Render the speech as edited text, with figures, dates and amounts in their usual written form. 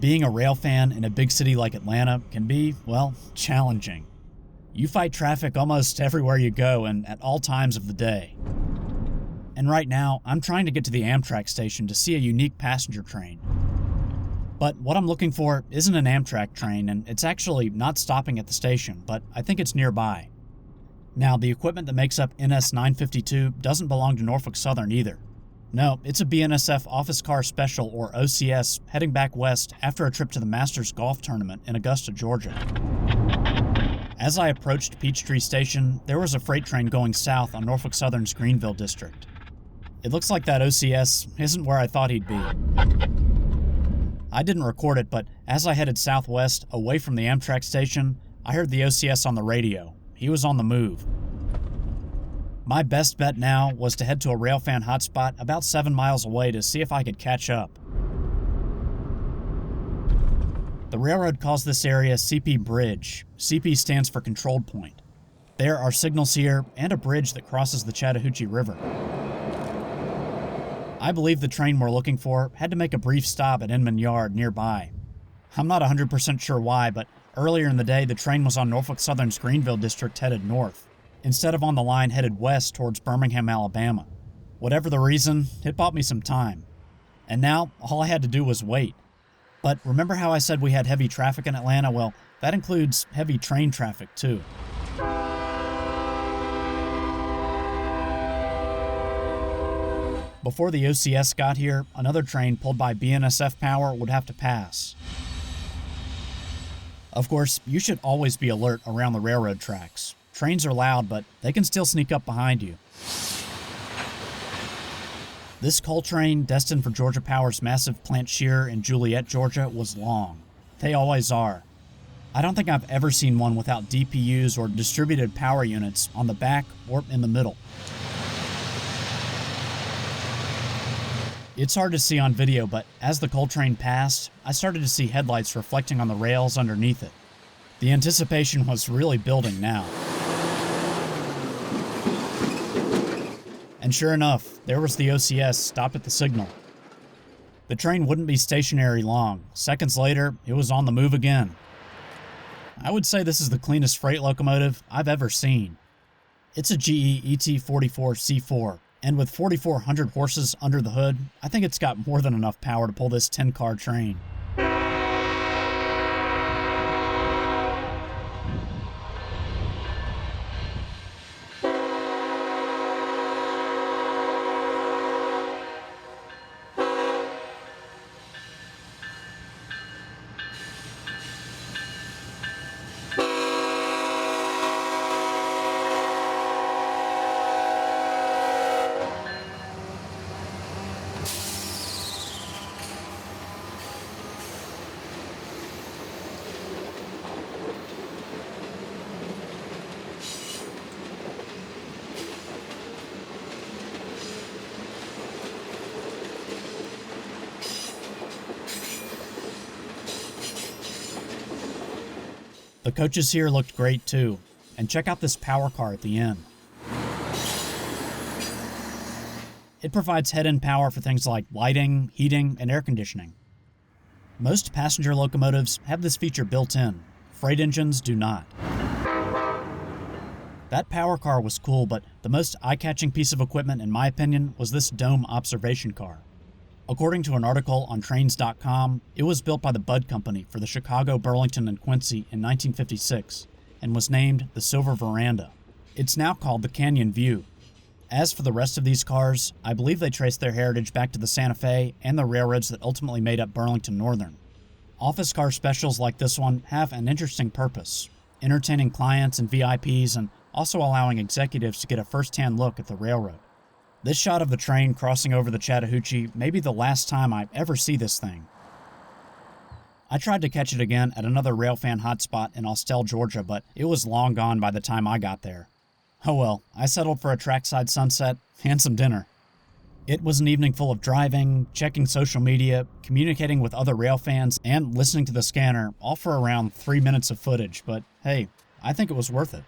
Being a rail fan in a big city like Atlanta can be, well, challenging. You fight traffic almost everywhere you go and at all times of the day. And right now, I'm trying to get to the Amtrak station to see a unique passenger train. But what I'm looking for isn't an Amtrak train, and it's actually not stopping at the station, but I think it's nearby. Now, the equipment that makes up NS 952 doesn't belong to Norfolk Southern either. No, it's a BNSF Office Car Special, or OCS, heading back west after a trip to the Masters Golf Tournament in Augusta, Georgia. As I approached Peachtree Station, there was a freight train going south on Norfolk Southern's Greenville district. It looks like that OCS isn't where I thought he'd be. I didn't record it, but as I headed southwest, away from the Amtrak station, I heard the OCS on the radio. He was on the move. My best bet now was to head to a railfan hotspot about 7 miles away to see if I could catch up. The railroad calls this area CP Bridge. CP stands for Controlled Point. There are signals here and a bridge that crosses the Chattahoochee River. I believe the train we're looking for had to make a brief stop at Inman Yard nearby. I'm not 100% sure why, but earlier in the day the train was on Norfolk Southern's Greenville district headed north, instead of on the line headed west towards Birmingham, Alabama. Whatever the reason, it bought me some time. And now, all I had to do was wait. But remember how I said we had heavy traffic in Atlanta? Well, that includes heavy train traffic too. Before the OCS got here, another train pulled by BNSF power would have to pass. Of course, you should always be alert around the railroad tracks. Trains are loud, but they can still sneak up behind you. This coal train, destined for Georgia Power's massive plant shear in Juliet, Georgia, was long. They always are. I don't think I've ever seen one without DPUs or distributed power units on the back or in the middle. It's hard to see on video, but as the coal train passed, I started to see headlights reflecting on the rails underneath it. The anticipation was really building now. And sure enough, there was the OCS stopped at the signal. The train wouldn't be stationary long. Seconds later, it was on the move again. I would say this is the cleanest freight locomotive I've ever seen. It's a GE ET44C4, and with 4,400 horses under the hood, I think it's got more than enough power to pull this 10-car train. The coaches here looked great too, and check out this power car at the end. It provides head-end power for things like lighting, heating, and air conditioning. Most passenger locomotives have this feature built in. Freight engines do not. That power car was cool, but the most eye-catching piece of equipment, in my opinion, was this dome observation car. According to an article on Trains.com, it was built by the Budd Company for the Chicago, Burlington, and Quincy in 1956 and was named the Silver Veranda. It's now called the Canyon View. As for the rest of these cars, I believe they trace their heritage back to the Santa Fe and the railroads that ultimately made up Burlington Northern. Office car specials like this one have an interesting purpose, entertaining clients and VIPs and also allowing executives to get a first-hand look at the railroad. This shot of the train crossing over the Chattahoochee may be the last time I ever see this thing. I tried to catch it again at another railfan hotspot in Austell, Georgia, but it was long gone by the time I got there. Oh well, I settled for a trackside sunset and some dinner. It was an evening full of driving, checking social media, communicating with other railfans, and listening to the scanner, all for around 3 minutes of footage, but hey, I think it was worth it.